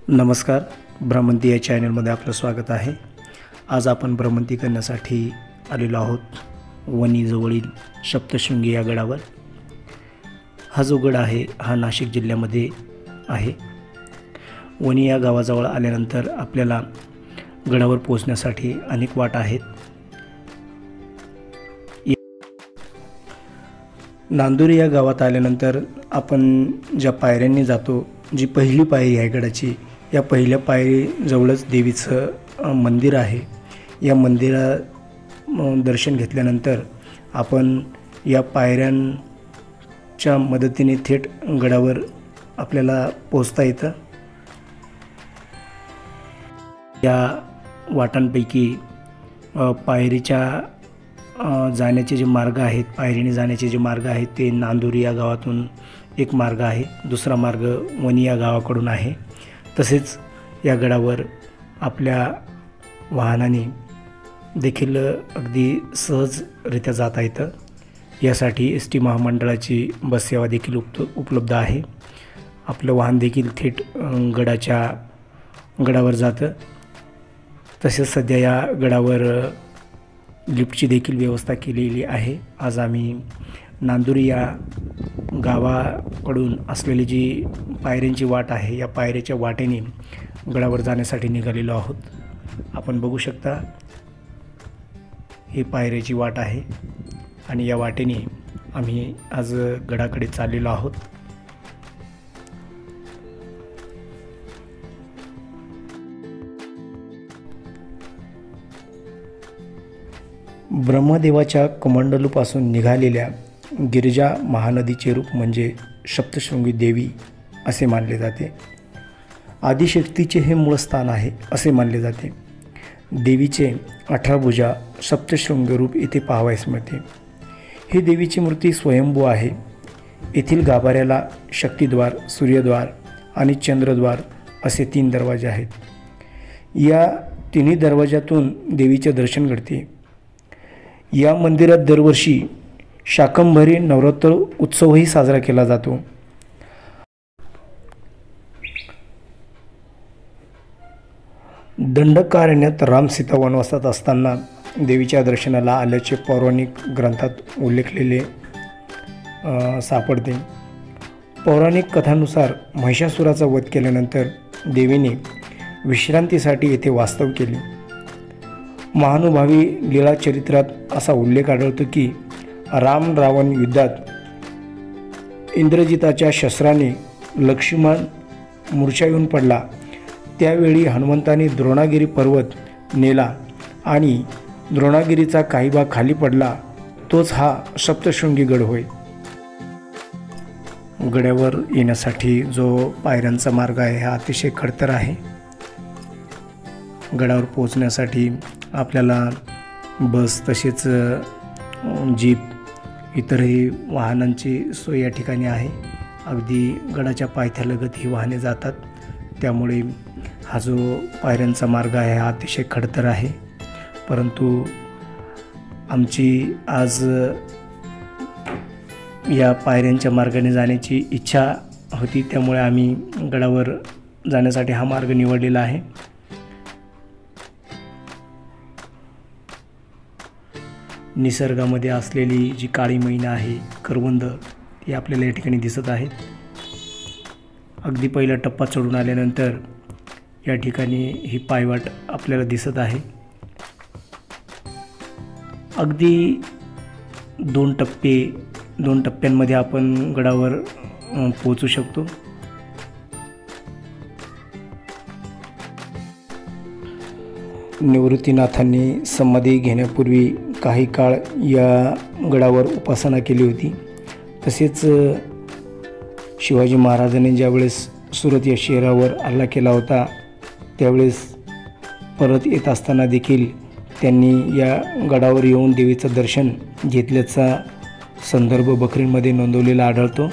नमस्कार, भ्रमंती या चॅनलमध्ये आपलं स्वागत आहे। आज आपण भ्रमंती करण्यासाठी आलेलो आहोत वणीजवळील सप्तशृंगी या गडावर। हा जो गड आहे हा नाशिक जिल्ह्यामध्ये आहे। वणी या गावाजवळ आल्यानंतर आपल्याला गडावर पोहोचण्यासाठी अनेक वाटा आहेत। नांदुरी या गावात आल्यानंतर आपण ज्या पायऱ्यांनी जातो, जी पहिली पायरी आहे गडाची, या पहिल्या पायरीजवळच देवीचं मंदिर आहे। या मंदिरात दर्शन घेतल्यानंतर आपण या पायऱ्यांच्या मदतीने थेट गडावर आपल्याला पोहोचता येतं। या वाटांपैकी पायरीच्या जाण्याचे जे मार्ग आहेत, पायरीने जाण्याचे जे मार्ग आहेत ते नांदुरी या गावातून एक मार्ग आहे, दुसरा मार्ग वणी या गावाकडून आहे। तसेच या गडावर आपल्या वाहनाने देखील अगदी सहजरित्या जाता येतं। यासाठी एस.टी. महामंडळाची बस सेवा देखील उपलब्ध आहे। आपलं वाहन देखील थेट गडावर जातं। तसेच सध्या या गडावर लिफ्टची देखील व्यवस्था केलेली आहे। आज आम्ही नांदुरी या गावाकडून असलेली जी पायऱ्यांची वाट आहे, या पायऱ्याच्या वाटेने गडावर जाण्यासाठी निघालेलो आहोत। आपण बघू शकता ही पायऱ्याची वाट आहे आणि या वाटेने आम्ही आज गडाकडे चाललेलो आहोत। ब्रह्मदेवाच्या कमंडलूपासून निघालेल्या गिरिजा महानदीचे रूप म्हणजे सप्तशृंगी देवी असे मानले जाते। आदिशक्तीचे हे मूळ स्थान आहे असे मानले जाते। देवीचे 18 भुजा सप्तशृंगी रूप येथे पाहावयास मिळते। ही देवीची मूर्ती स्वयंभू आहे। येथील गाभाऱ्याला शक्तिद्वार, सूर्यद्वार आणि चंद्रद्वार असे 3 दरवाजे आहेत। या तिन्ही दरवाजातून देवीचे दर्शन घडते। या मंदिरात दरवर्षी शाकंभरी नवरात्र उत्सवही साजरा केला जातो। दंडकारण्यात राम सीता वनवासात असताना देवीच्या दर्शनाला आल्याचे पौराणिक ग्रंथात उल्लेखलेले सापडते। पौराणिक कथानुसार महिषासुराचा वध केल्यानंतर देवीने विश्रांतीसाठी येथे वास्तव केले। महानुभावी लीळा चरित्रात असा उल्लेख आढळतो की राम रावण युद्धात इंद्रजिताच्या शस्त्राने लक्ष्मण मूर्छा येऊन पडला। त्यावेळी हनुमंताने द्रोणागिरी पर्वत नेला आणि द्रोणागिरीचा काही भाग खाली पडला। तोच हा सप्तशृंगी गड होय। गडावर येण्यासाठी जो पायऱ्यांचा मार्ग आहे हा अतिशय खडतर आहे। गडावर पोहोचण्यासाठी आपल्याला बस तसेच जीप इतरही वाहनांची सोय या ठिकाणी आहे। अगदी गडाच्या पायथ्यालगत ही वाहने जातात। त्यामुळे हा जो पायऱ्यांचा मार्ग आहे हा अतिशय खडतर आहे। परंतु आमची आज या पायऱ्यांच्या मार्गाने जाण्याची इच्छा होती, त्यामुळे आम्ही गडावर जाण्यासाठी हा मार्ग निवडलेला आहे। निसर्गामध्ये असलेली जी काळी मैना आहे, करवंद, ती आपल्याला या ठिकाणी दिसत आहेत। अगदी पहिला टप्पा चढून आल्यानंतर या ठिकाणी ही पायवाट आपल्याला दिसत आहे। अगदी 2 टप्प्यांमध्ये आपण गडावर पोहोचू शकतो। निवृत्तीनाथांनी समाधी घेण्यापूर्वी काही काळ या गडावर उपासना केली होती। तसेच शिवाजी महाराजांनी ज्यावेळेस सुरत या शहरावर हल्ला केला होता, त्यावेळेस परत येत असताना देखील त्यांनी या गडावर येऊन देवीचं दर्शन घेतल्याचा संदर्भ बखरीमध्ये नोंदवलेला आढळतो।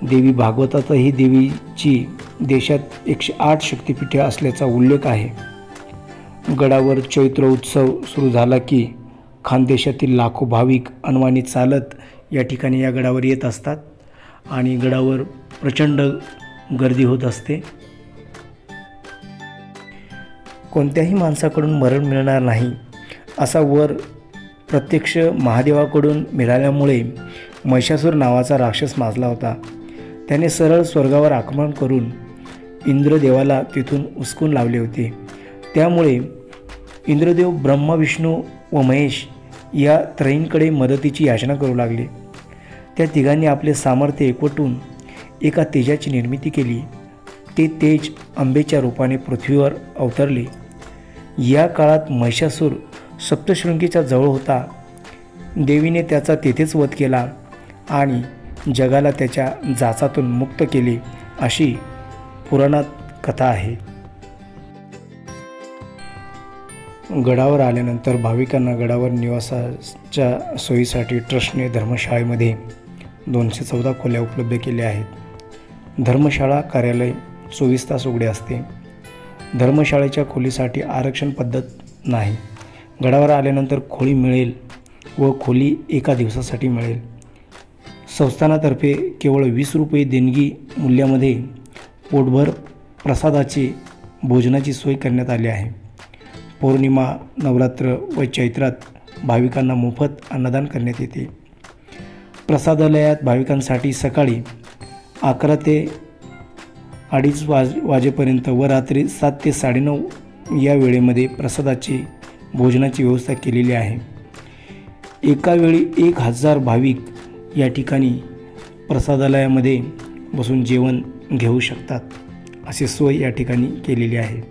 देवी भागवतातही देवीची देशात 108 शक्तिपीठे असल्याचा उल्लेख आहे। गडावर चैत्र उत्सव सुरू झाला की खानदेशातील लाखो भाविक अनवाणी चालत या ठिकाणी या गडावर येत असतात आणि गडावर प्रचंड गर्दी होत असते। कोणत्याही माणसाकडून मरण मिळणार नाही असा वर प्रत्यक्ष महादेवाकडून मिळाल्यामुळे महिषासूर नावाचा राक्षस माजला होता. त्याने सरळ स्वर्गावर आक्रमण करून इंद्रदेवाला तिथून उचकून लावले होते. त्यामुळे इंद्रदेव ब्रह्मा, विष्णू व महेश या त्रयींकडे मदतीची याचना करू लागले. त्या तिघांनी आपले सामर्थ्य एकवटून एका तेजाची निर्मिती केली. ते तेज अंबेच्या रूपाने पृथ्वीवर अवतरले. या काळात महिषासूर सप्तशृंगीच्या जवळ होता. देवीने त्याचा तेथेच वध केला आणि जगाला त्याच्या जाचातून मुक्त केले अशी पुराणात कथा आहे. गडावर आल्यानंतर भाविकांना गडावर निवासाच्या सोयीसाठी ट्रस्टने धर्मशाळेमध्ये 214 खोल्या उपलब्ध केल्या आहेत. धर्मशाळा कार्यालय 24 तास उघडे असते. धर्मशाळेच्या खोलीसाठी आरक्षण पद्धत नाही. गडावर आल्यानंतर खोली मिळेल व खोली एका दिवसासाठी मिळेल. संस्थानातर्फे केवळ 20 रुपये देणगी मूल्यामध्ये पोटभर प्रसादाची भोजनाची सोय करण्यात आली आहे. पौर्णिमा, नवरात्र व चैत्रात भाविकांना मोफत अन्नदान करण्यात येते. प्रसादालयात भाविकांसाठी सकाळी 11 ते 2:30 वाजेपर्यंत व रात्री 7 ते 9:30 या वेळेमध्ये प्रसादाची भोजनाची व्यवस्था केलेली आहे. एका वेळी 1000 भाविक या ठिकाणी प्रसादालयामध्ये बसून जेवण घेऊ शकतात अशी सोय या ठिकाणी केलेली आहे.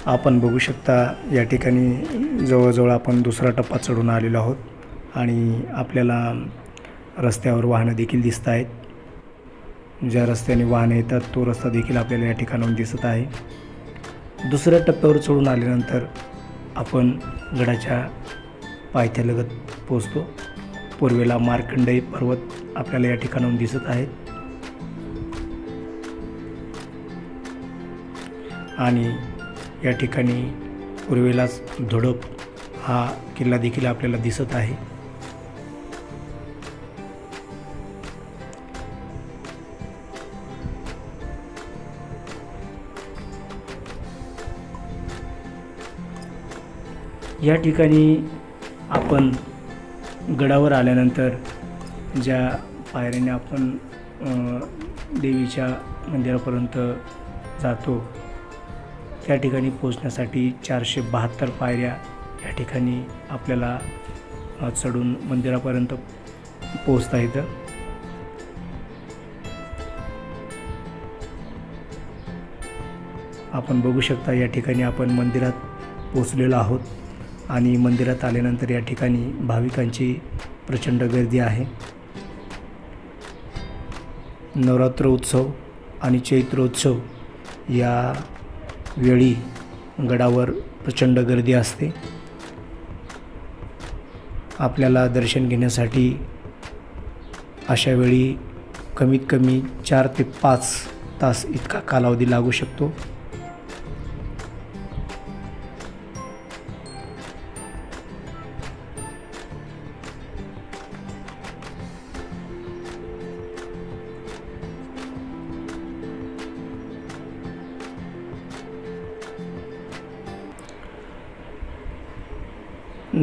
आपण बघू शकता या ठिकाणी जवळजवळ आपण दुसरा टप्पा चढून आलेलो आहोत आणि आपल्याला रस्त्यावर वाहनं देखील दिसत आहेत. ज्या रस्त्याने वाहनं येतात तो रस्ता देखील आपल्याला या ठिकाणाहून दिसत आहे. दुसऱ्या टप्प्यावर चढून आल्यानंतर आपण गडाच्या पायथ्यालगत पोचतो. पूर्वेला मार्कंडेय पर्वत आपल्याला या ठिकाणाहून दिसत आहेत आणि या ठिकाणी पूर्वेलाच धोडप हा किल्ला देखील आपल्याला दिसत आहे. या ठिकाणी आपण गडावर आल्यानंतर ज्या पायऱ्याने आपण देवीच्या मंदिरापर्यंत जातो त्या ठिकाणी पोहोचण्यासाठी 472 पायऱ्या या ठिकाणी आपल्याला चढून मंदिरापर्यंत पोहोचता येतं. आपण बघू शकता या ठिकाणी आपण मंदिरात पोहोचलेलो आहोत आणि मंदिरात आल्यानंतर या ठिकाणी भाविकांची प्रचंड गर्दी आहे. नवरात्र उत्सव आणि चैत्रोत्सव या वेळी गडावर प्रचंड गर्दी असते. आपल्याला दर्शन घेण्यासाठी अशा वेळी कमीत कमी 4 ते 5 तास इतका कालावधी लागू शकतो.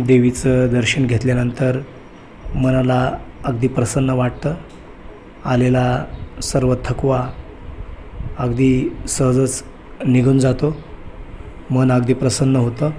देवीचं दर्शन घेतल्यानंतर मनाला अगदी प्रसन्न वाटतं. आलेला सर्व थकवा अगदी सहजच निघून जातो. मन अगदी प्रसन्न होतं.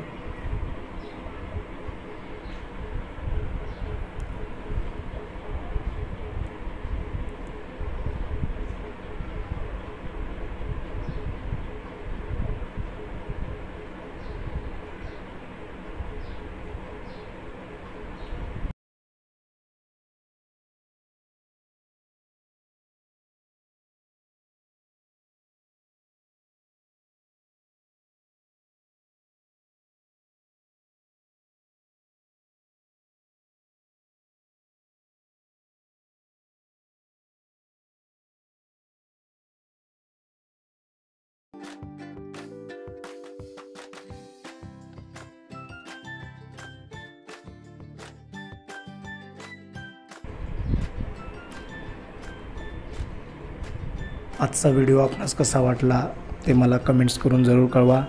आजचा व्हिडिओ आपणास कसा वाटला ते मला कमेंट्स करून जरूर कळवा.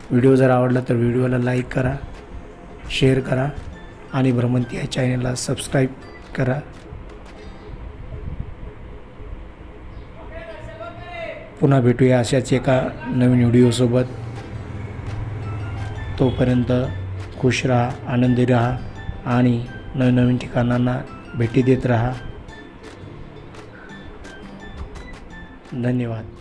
व्हिडिओ जर आवडला तर व्हिडिओला लाईक करा, शेअर करा आणि भ्रमंती या चॅनलला सबस्क्राईब करा. पुन्हा भेटूया अशाच एका नवीन व्हिडिओसोबत. तोपर्यंत खुश राहा, आनंदी राहा आणि नवीन ठिकाणांना भेटी देत राहा. धन्यवाद.